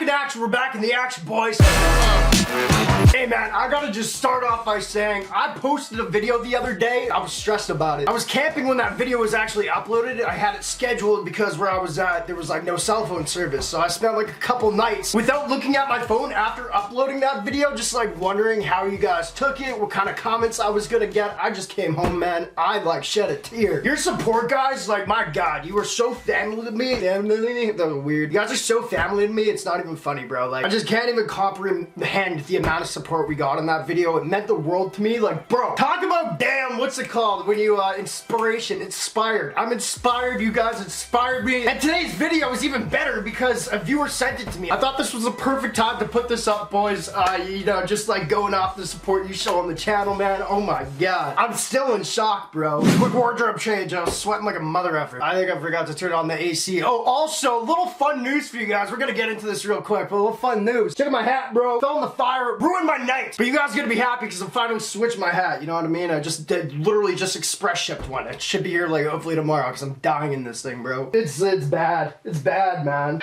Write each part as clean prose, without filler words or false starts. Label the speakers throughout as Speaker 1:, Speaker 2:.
Speaker 1: in action. We're back in the action, boys. Hey man, I gotta just start off by saying I posted a video the other day. I was stressed about it. I was camping when that video was actually uploaded. I had it scheduled because where I was at, there was like no cell phone service. So I spent like a couple nights without looking at my phone after uploading that video, just like wondering how you guys took it, what kind of comments I was gonna get. I just came home, man. I like shed a tear. Your support, guys, like my God, you were so family to me. That was weird. You guys are so family to me. It's not even funny, bro. Like I just can't even comprehend the amount of support we got on that video. It meant the world to me. Like, bro, talk about damn, what's it called when you inspired. I'm inspired. You guys inspired me. And today's video is even better because a viewer sent it to me. I thought this was the perfect time to put this up, boys. You know, just like going off the support you show on the channel, man. Oh my God, I'm still in shock, bro. Quick wardrobe change. I was sweating like a mother effer. I think I forgot to turn on the AC. Oh, also, little fun news for you guys. We're gonna get into this real quick, but a little fun news. Check out my hat, bro. Fell in the fire, ruined my night. But you guys are gonna be happy because I'm finally switched my hat. You know what I mean? I just literally just express shipped one. It should be here like hopefully tomorrow because I'm dying in this thing, bro. It's bad. It's bad, man.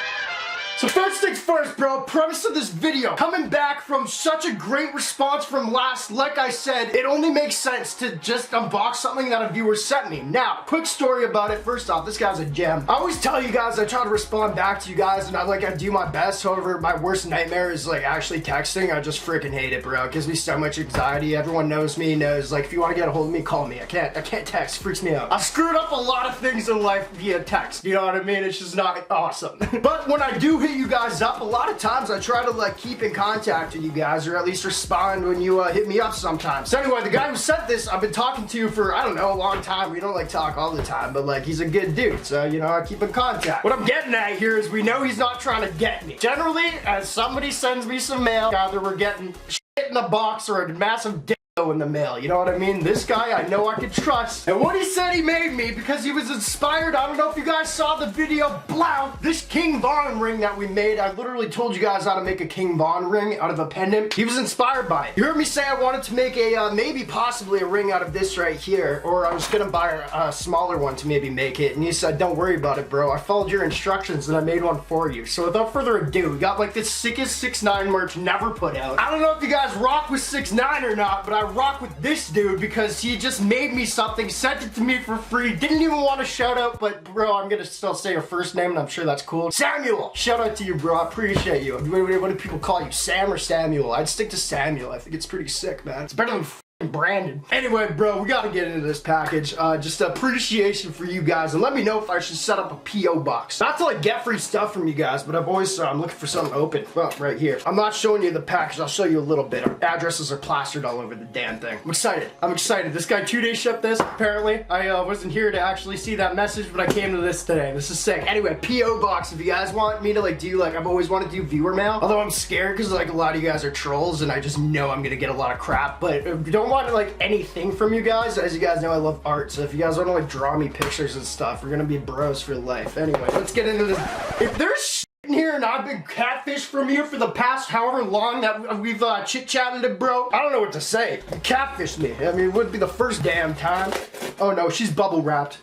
Speaker 1: So first things first, bro, premise of this video, coming back from such a great response from last, like I said, it only makes sense to just unbox something that a viewer sent me. Now, quick story about it. First off, this guy's a gem. I always tell you guys, I try to respond back to you guys, and I do my best. However, my worst nightmare is like actually texting. I just freaking hate it, bro. It gives me so much anxiety. Everyone knows me, knows like if you want to get a hold of me, call me. I can't text, freaks me out. I screwed up a lot of things in life via text, you know what I mean? It's just not awesome. But when I do hit you guys up, a lot of times I try to like keep in contact with you guys, or at least respond when you hit me up sometimes. So anyway, the guy who sent this, I've been talking to for, I don't know, a long time. We don't like talk all the time, but like he's a good dude, so you know, I keep in contact. What I'm getting at here is we know he's not trying to get me. Generally, as somebody sends me some mail, either we're getting shit in the box or a massive dick in the mail, you know what I mean? This guy I know I can trust. And what he said he made me because he was inspired. I don't know if you guys saw the video, blow, this King Von ring that we made. I literally told you guys how to make a King Von ring out of a pendant. He was inspired by it. You heard me say I wanted to make a maybe possibly a ring out of this right here, or I was gonna buy a smaller one to maybe make it, and he said don't worry about it, bro. I followed your instructions and I made one for you. So without further ado, we got like this sickest 6ix9ine merch never put out. I don't know if you guys rock with 6ix9ine or not, but I rock with this dude because he just made me something, sent it to me for free, didn't even want to shout out, but bro, I'm gonna still say your first name and I'm sure that's cool. Samuel, shout out to you, bro. I appreciate you. What do people call you, Sam or Samuel? I'd stick to Samuel. I think it's pretty sick, man. It's better than Brandon. Anyway, bro, we gotta get into this package. Just appreciation for you guys, and let me know if I should set up a P.O. box. Not to like get free stuff from you guys, but I've always I'm looking for something open. Well, right here. I'm not showing you the package. I'll show you a little bit. Our addresses are plastered all over the damn thing. I'm excited. I'm excited. This guy 2 days shipped this. Apparently, I wasn't here to actually see that message, but I came to this today. This is sick. Anyway, P.O. box. If you guys want me to like do like I've always wanted to do viewer mail, although I'm scared because like a lot of you guys are trolls, and I just know I'm gonna get a lot of crap. But if you don't want like anything from you guys, as you guys know I love art, so if you guys want to like draw me pictures and stuff, we're gonna be bros for life. Anyway, let's get into this. If there's shit in here and I've been catfished from you for the past however long that we've chit-chatted, bro, I don't know what to say. You catfished me. I mean, it would be the first damn time. Oh no, she's bubble wrapped.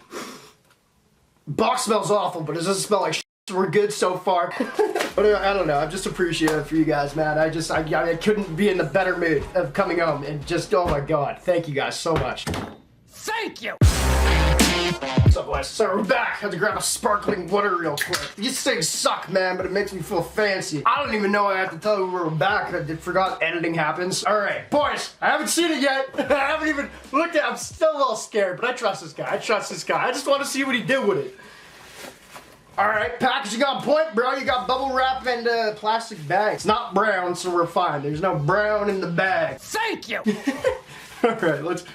Speaker 1: Box smells awful, but it doesn't smell like shit. We're good so far. But I don't know, I'm just appreciative for you guys, man. I couldn't be in the better mood of coming home and just, oh my God, thank you guys so much.
Speaker 2: Thank you!
Speaker 1: What's up, boys? So we're back. Had to grab a sparkling water real quick. These things suck, man, but it makes me feel fancy. I don't even know I have to tell you we're back. I forgot editing happens. Alright, boys, I haven't seen it yet. I haven't even looked at it. I'm still a little scared, but I trust this guy. I just want to see what he did with it. Alright, packaging on point, bro. You got bubble wrap and plastic bag. It's not brown, so we're fine. There's no brown in the bag.
Speaker 2: Thank you!
Speaker 1: Alright, let's...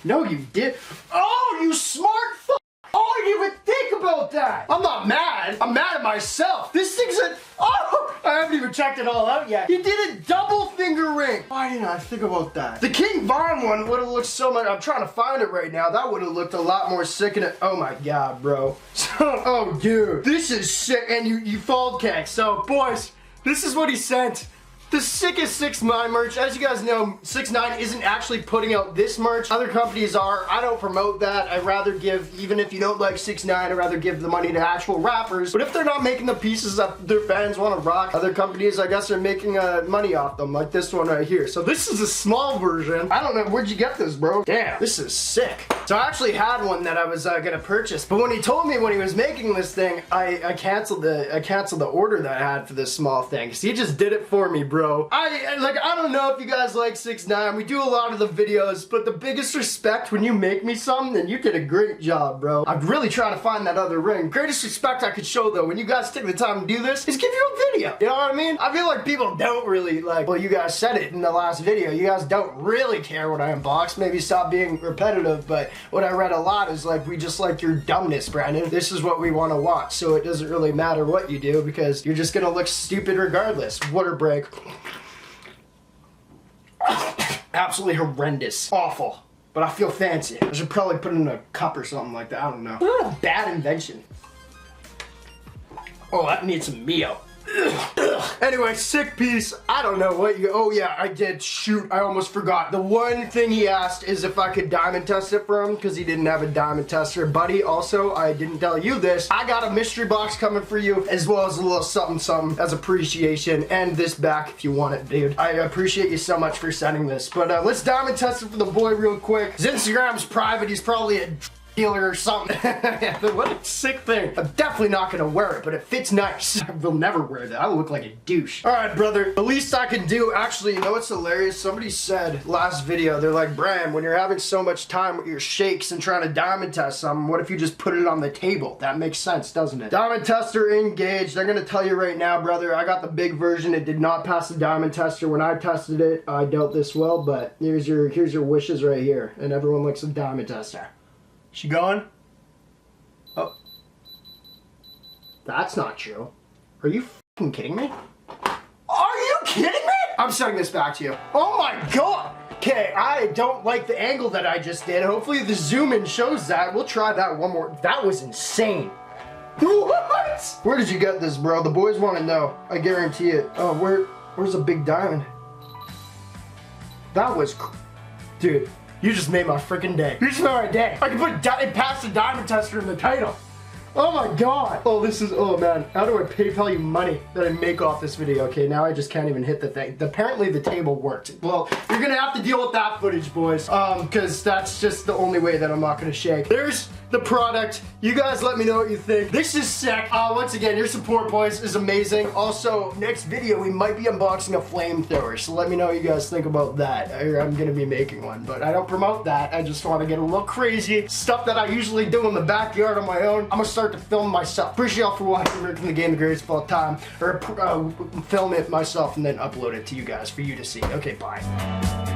Speaker 1: No, you did. Oh, you smart fuck! Oh, I didn't even think about that! I'm not mad. I'm mad at myself. This thing's a... Oh! I haven't even checked it all out yet. You did a double finger ring. Why didn't I think about that? The King Von one would have looked so much... I'm trying to find it right now. That would have looked a lot more sick in it. Oh my God, bro. Oh, dude. This is sick. And you fold cake. So, boys, this is what he sent. The sickest 6ix9ine merch. As you guys know, 6ix9ine isn't actually putting out this merch. Other companies are. I don't promote that. I'd rather give, even if you don't like 6ix9ine, I'd rather give the money to actual rappers. But if they're not making the pieces that their fans want to rock, other companies, I guess, are making money off them, like this one right here. So this is a small version. I don't know, where'd you get this, bro? Damn, this is sick. So I actually had one that I was gonna purchase, but when he told me when he was making this thing, I canceled the order that I had for this small thing. So he just did it for me, bro. I don't know if you guys like 6ix9ine. We do a lot of the videos, but the biggest respect when you make me something, then you did a great job, bro. I'm really trying to find that other ring. Greatest respect I could show though, when you guys take the time to do this, is give you a video. You know what I mean? I feel like people don't really like, well, you guys said it in the last video, you guys don't really care what I unbox. Maybe stop being repetitive, but what I read a lot is like, we just like your dumbness, Brandon. This is what we want to watch, so it doesn't really matter what you do because you're just gonna look stupid regardless. Water break. Absolutely horrendous. Awful. But I feel fancy. I should probably put it in a cup or something like that. I don't know. What a bad invention. Oh, that needs some Mio. Anyway, sick piece. I don't know what you... Oh yeah, I did. Shoot, I almost forgot. The one thing he asked is if I could diamond test it for him because he didn't have a diamond tester. Buddy, also, I didn't tell you this. I got a mystery box coming for you as well as a little something something as appreciation, and this back if you want it, dude. I appreciate you so much for sending this. But let's diamond test it for the boy real quick. His Instagram's private. He's probably a dealer or something. What a sick thing. I'm definitely not gonna wear it, but it fits nice. I will never wear that. I look like a douche. Alright, brother. The least I can do, actually, you know what's hilarious? Somebody said last video, they're like, Bram, when you're having so much time with your shakes and trying to diamond test something, what if you just put it on the table? That makes sense, doesn't it? Diamond tester engaged. They're gonna tell you right now, brother, I got the big version. It did not pass the diamond tester. When I tested it, I dealt this well, but here's your wishes right here. And everyone likes a diamond tester. She going? Oh. That's not true. Are you f***ing kidding me? Are you kidding me? I'm sending this back to you. Oh my god! Okay, I don't like the angle that I just did. Hopefully the zoom in shows that. We'll try that one more. That was insane. What? Where did you get this, bro? The boys want to know. I guarantee it. Oh, where's a big diamond? That was... Dude. You just made my freaking day. You just made my day. I can put pass the diamond tester in the title. Oh my god. Oh, this is, oh man. How do I PayPal you money that I make off this video? Okay, now I just can't even hit the thing. Apparently the table worked. Well, you're gonna have to deal with that footage, boys. Because that's just the only way that I'm not gonna shake. There's the product. You guys let me know what you think. This is sick. Once again, your support, boys, is amazing. Also, next video, we might be unboxing a flamethrower. So let me know what you guys think about that. I'm gonna be making one, but I don't promote that. I just want to get a little crazy. Stuff that I usually do in the backyard on my own. I'm gonna start to film myself. Appreciate y'all for watching Rick the Game, the greatest of all time. Or film it myself and then upload it to you guys for you to see. Okay, bye.